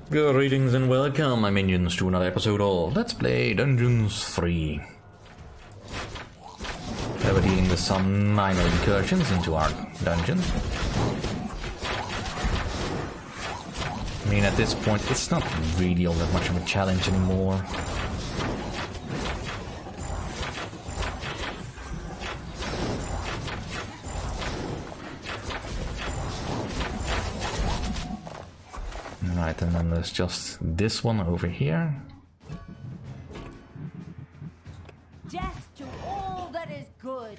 Greetings and welcome, my minions, to another episode of Let's Play Dungeons 3. We're dealing with some minor incursions into our dungeon. I mean, at this point, it's not really all that much of a challenge anymore. Right, and then there's just this one over here. Death to all that is good.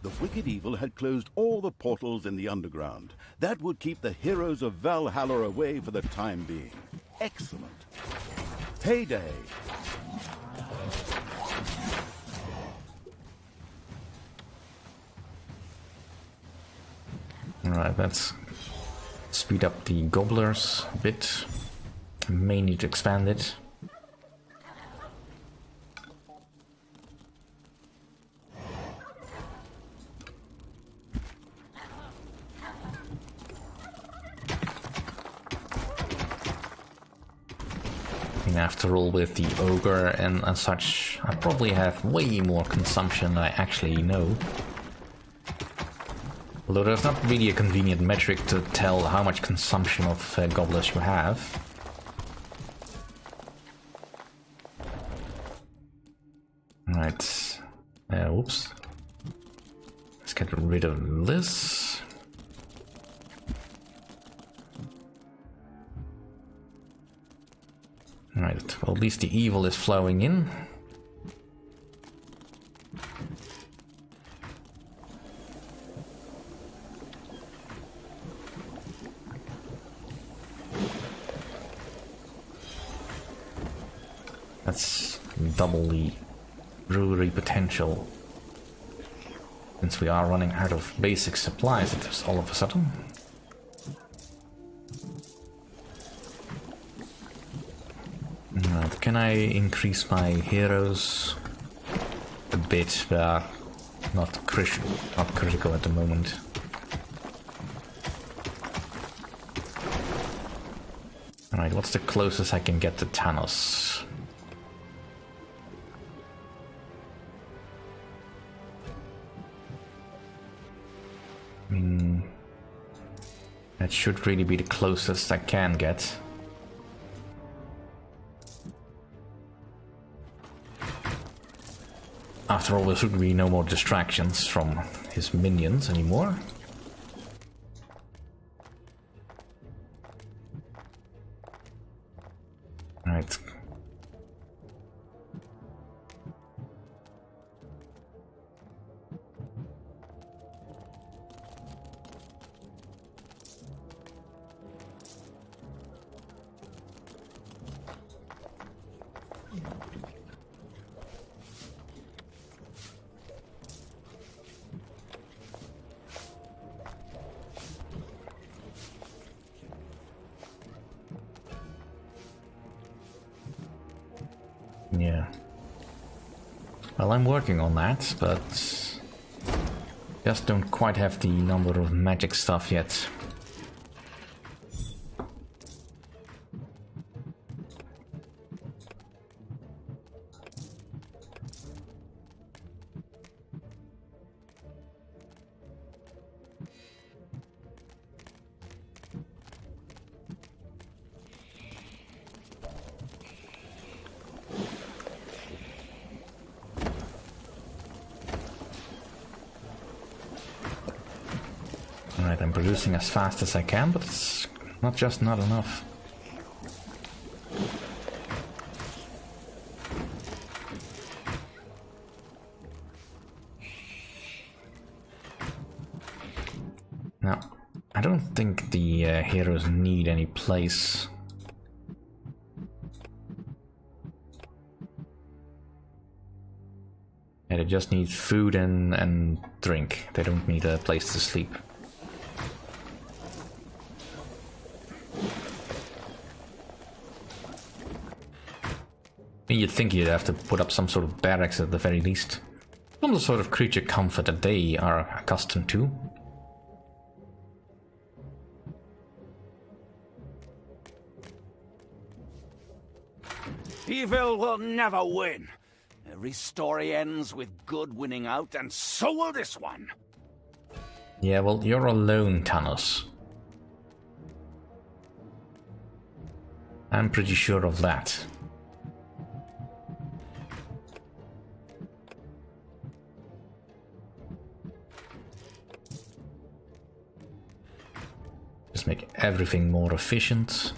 The wicked evil had closed all the portals in the underground. That would keep the heroes of Valhalla away for the time being. Excellent. Payday. Alright, let's speed up the gobblers a bit. May need to expand it. And after all, with the ogre and such, I probably have way more consumption than I actually know. Although there's not really a convenient metric to tell how much consumption of gobblers you have. Right. Whoops. Let's get rid of this. Right. Well, at least the evil is flowing in. That's double the brewery potential, since we are running out of basic supplies all of a sudden. Right, can I increase my heroes a bit, but not critical at the moment. Alright, what's the closest I can get to Thanos? That should really be the closest I can get. After all, there should be no more distractions from his minions anymore. Right. Yeah. Well, I'm working on that, but just don't quite have the number of magic stuff yet. Alright, I'm producing as fast as I can, but it's not enough. Now, I don't think the heroes need any place. Yeah, they just need food and drink. They don't need a place to sleep. you'd think you'd have to put up some sort of barracks at the very least. Some sort of creature comfort that they are accustomed to. Evil will never win. Every story ends with good winning out, and so will this one. Yeah, well, you're alone, Thanos. I'm pretty sure of that. Just make everything more efficient.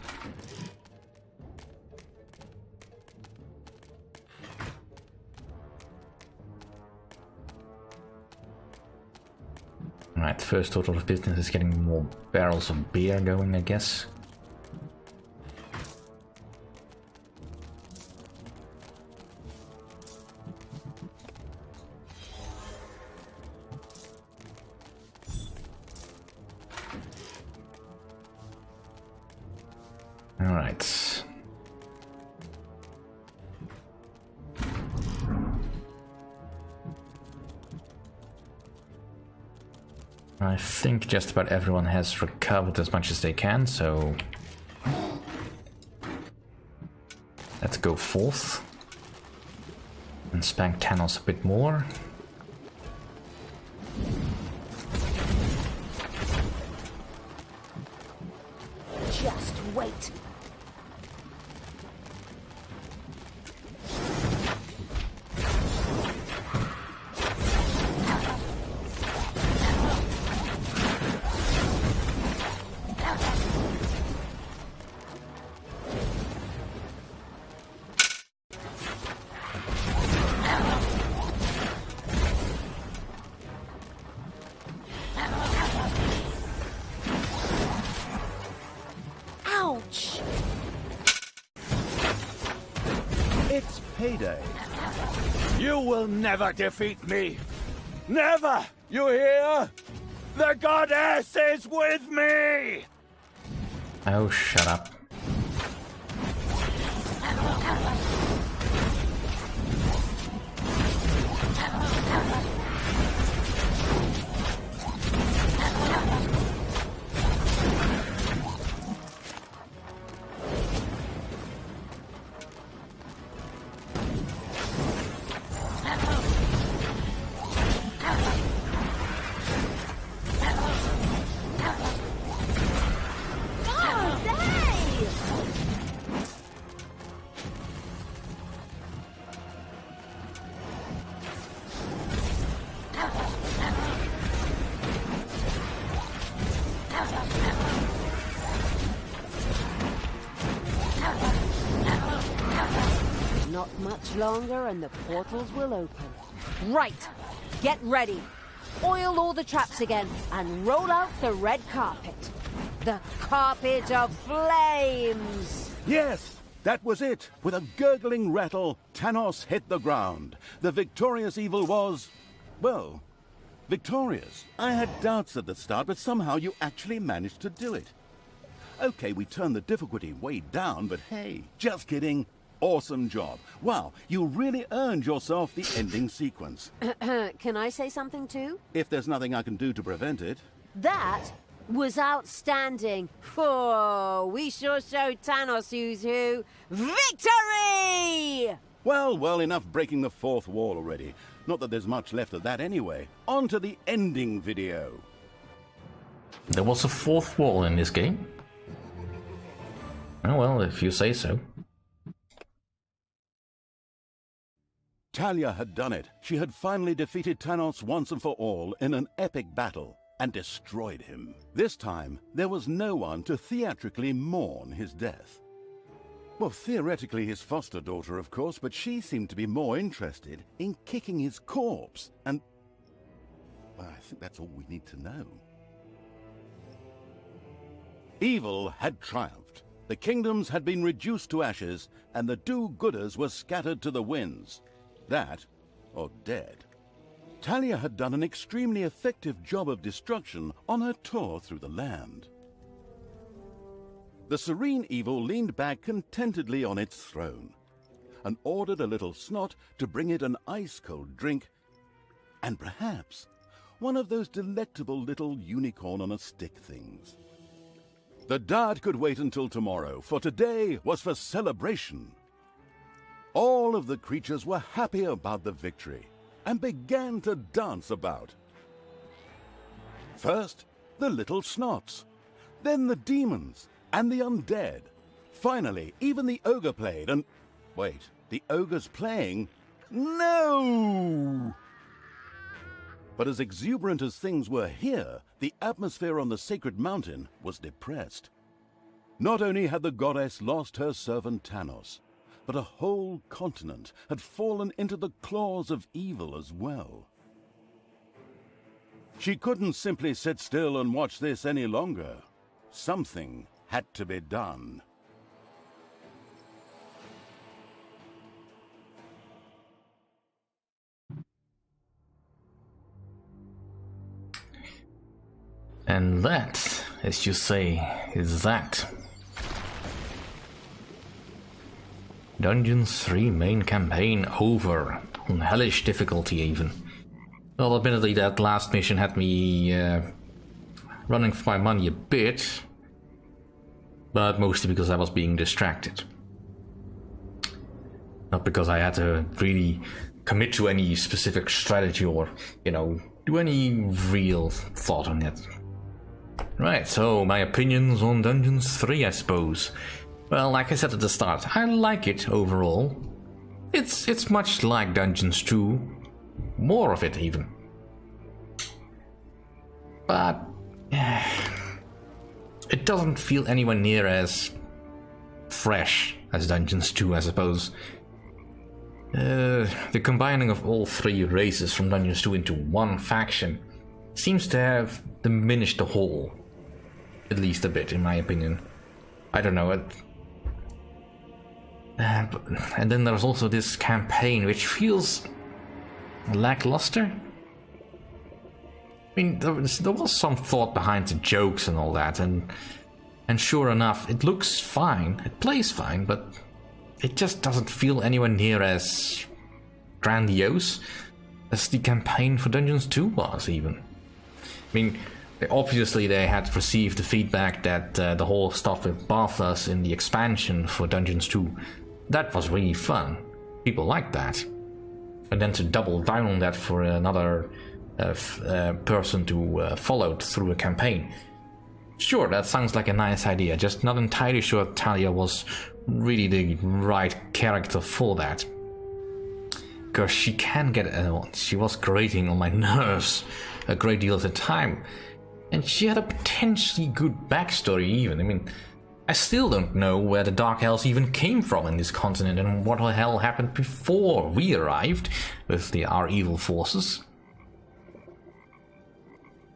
Right, first order of business is getting more barrels of beer going, I guess. Alright. I think just about everyone has recovered as much as they can, so let's go forth and spank Thanos a bit more. Just wait. Ouch! It's payday. You will never defeat me. Never! You hear? The goddess is with me! Oh, shut up. Not much longer and the portals will open. Right! Get ready. Oil all the traps again and roll out the red carpet. The carpet of flames! Yes, that was it. With a gurgling rattle, Thanos hit the ground. The victorious evil was, well, victorious. I had doubts at the start, but somehow you actually managed to do it. Okay, we turned the difficulty way down, but hey, just kidding. Awesome job. Wow, you really earned yourself the ending sequence. Can I say something too? If there's nothing I can do to prevent it. That was outstanding. Oh, we sure showed Thanos who's who. Victory! Well, enough breaking the fourth wall already. Not that there's much left of that anyway. On to the ending video. There was a fourth wall in this game. Oh well, if you say so. Talia had done it. She had finally defeated Thanos once and for all in an epic battle and destroyed him. This time, there was no one to theatrically mourn his death. Well, theoretically his foster daughter, of course, but she seemed to be more interested in kicking his corpse, and well, I think that's all we need to know. Evil had triumphed. The kingdoms had been reduced to ashes, and the do-gooders were scattered to the winds. That, or dead. Talia had done an extremely effective job of destruction on her tour through the land. The serene evil leaned back contentedly on its throne. and ordered a little snot to bring it an ice-cold drink, and perhaps one of those delectable little unicorn-on-a-stick things. The dart could wait until tomorrow, for today was for celebration. All of the creatures were happy about the victory and began to dance about. First, the little snots, then the demons and the undead. Finally, even the ogre played, and... wait, the ogre's playing? No! But as exuberant as things were here, the atmosphere on the sacred mountain was depressed. Not only had the goddess lost her servant Tanos, but a whole continent had fallen into the claws of evil as well. She couldn't simply sit still and watch this any longer. Something had to be done. And that, as you say, is that. Dungeons 3 main campaign over, on hellish difficulty even. Well, admittedly that last mission had me running for my money a bit, but mostly because I was being distracted. Not because I had to really commit to any specific strategy or, you know, do any real thought on it. Right, so my opinions on Dungeons 3, I suppose. Well, like I said at the start, I like it overall. It's much like Dungeons 2, more of it even. But it doesn't feel anywhere near as fresh as Dungeons 2, I suppose. The combining of all three races from Dungeons 2 into one faction seems to have diminished the whole. At least a bit, in my opinion. I don't know. And then there's also this campaign, which feels lackluster. I mean, there was some thought behind the jokes and all that, and sure enough, it looks fine, it plays fine, but it just doesn't feel anywhere near as grandiose as the campaign for Dungeons 2 was, even. I mean, obviously they had received the feedback that the whole stuff with Bathos in the expansion for Dungeons 2, that was really fun. People liked that. And then to double down on that for another person to follow through a campaign. Sure, that sounds like a nice idea, just not entirely sure Talia was really the right character for that. Because she can get... she was grating on my nerves a great deal of the time. And she had a potentially good backstory even. I mean, I still don't know where the Dark Elves even came from in this continent and what the hell happened before we arrived with our evil forces.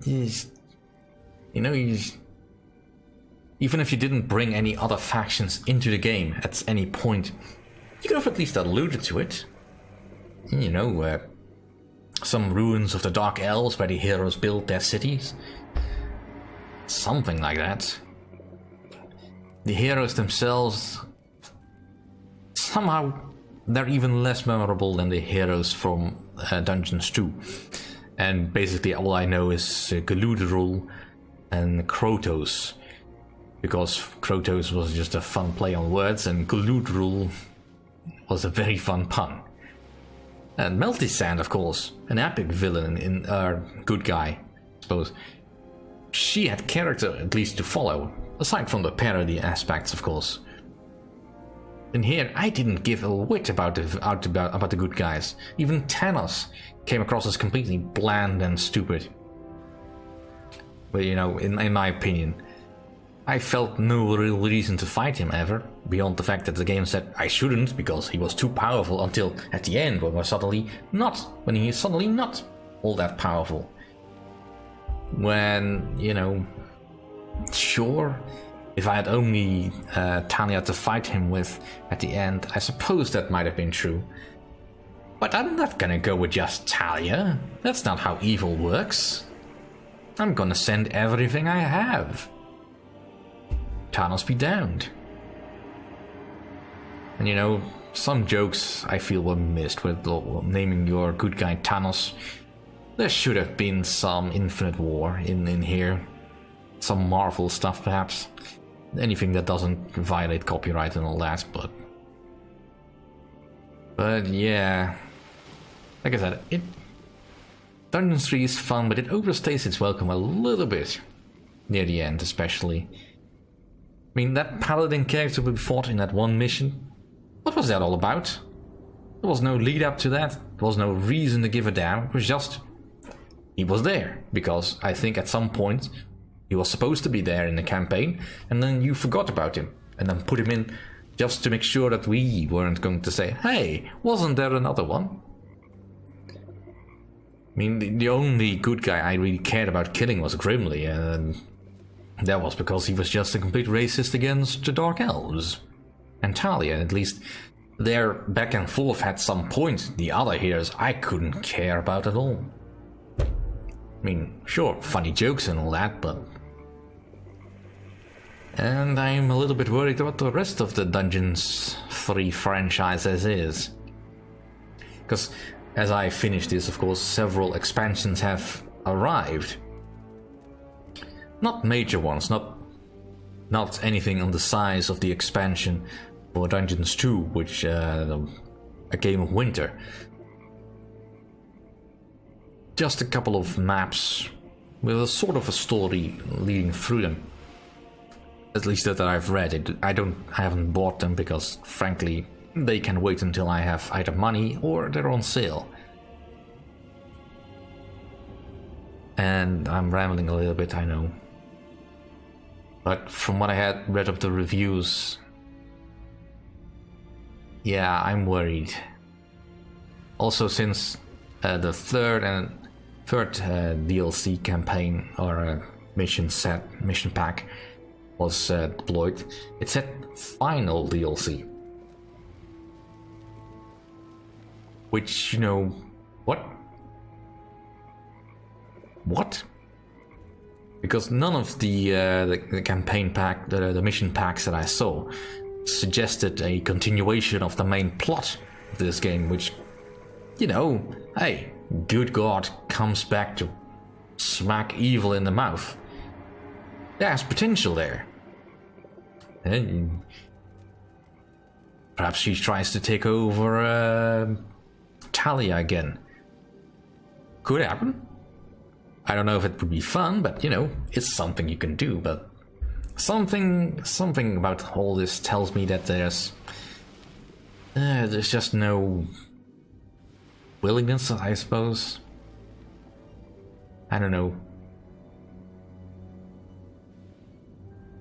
Even if you didn't bring any other factions into the game at any point, you could have at least alluded to it. You know, some ruins of the Dark Elves where the heroes built their cities. Something like that. The heroes themselves, somehow, they're even less memorable than the heroes from Dungeons 2. And basically all I know is Geludrul and Krotos. Because Krotos was just a fun play on words and Geludrul was a very fun pun. And Meltisand, of course, an epic villain in good guy, I suppose. She had character at least to follow, aside from the parody aspects, of course. And here, I didn't give a whit about the good guys. Even Tanos came across as completely bland and stupid. But you know, in my opinion, I felt no real reason to fight him ever, beyond the fact that the game said I shouldn't because he was too powerful until at the end when he is suddenly not all that powerful. When, you know, sure, if I had only Talia to fight him with at the end, I suppose that might have been true. But I'm not gonna go with just Talia. That's not how evil works. I'm gonna send everything I have. Thanos be damned. And you know, some jokes I feel were missed with naming your good guy Thanos. There should have been some Infinite War in here. Some Marvel stuff perhaps. Anything that doesn't violate copyright and all that, but yeah. Like I said, Dungeon 3 is fun, but it overstays its welcome a little bit. Near the end especially. I mean, that paladin character we fought in that one mission, what was that all about? There was no lead up to that, there was no reason to give a damn, it was just... he was there, because I think at some point he was supposed to be there in the campaign, and then you forgot about him, and then put him in just to make sure that we weren't going to say, hey, wasn't there another one? I mean, the only good guy I really cared about killing was Grimly, and that was because he was just a complete racist against the Dark Elves. And Talia, at least, their back and forth had some point. The other heroes I couldn't care about at all. I mean, sure, funny jokes and all that, but... And I'm a little bit worried about the rest of the Dungeons 3 franchise as is. Because as I finish this, of course, several expansions have arrived. Not major ones, not anything on the size of the expansion for Dungeons 2, which a Game of Winter. Just a couple of maps with a sort of a story leading through them. At least that I've read. I haven't bought them because, frankly, they can wait until I have either money or they're on sale. And I'm rambling a little bit, I know. But from what I had read of the reviews, yeah, I'm worried. Also, since the third DLC campaign or mission pack was deployed, it said final DLC. Which, you know, what? What? Because none of the campaign pack, the mission packs that I saw, suggested a continuation of the main plot of this game, which, you know, hey, good God comes back to smack evil in the mouth. There's potential there. And perhaps she tries to take over Talia again. Could happen. I don't know if it would be fun, but you know, it's something you can do. But something about all this tells me that there's just no willingness, I suppose. I don't know.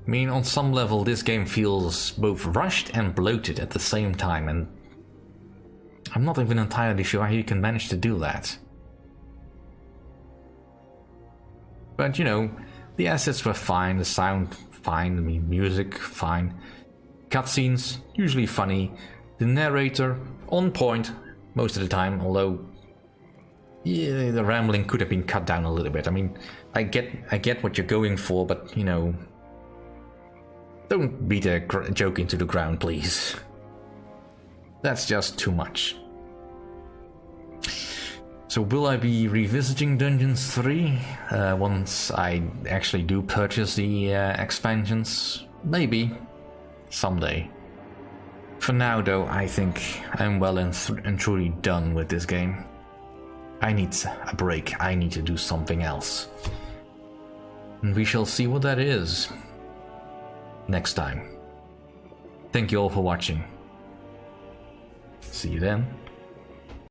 I mean, on some level, this game feels both rushed and bloated at the same time, and I'm not even entirely sure how you can manage to do that. But, you know, the assets were fine, the sound fine, the music fine, cutscenes usually funny, the narrator on point most of the time, although yeah, the rambling could have been cut down a little bit. I mean, I get what you're going for, but, you know, don't beat a joke into the ground, please. That's just too much. So will I be revisiting Dungeons 3 once I actually do purchase the expansions? Maybe. Someday. For now though, I think I'm well and truly done with this game. I need a break, I need to do something else. And we shall see what that is next time. Thank you all for watching. See you then.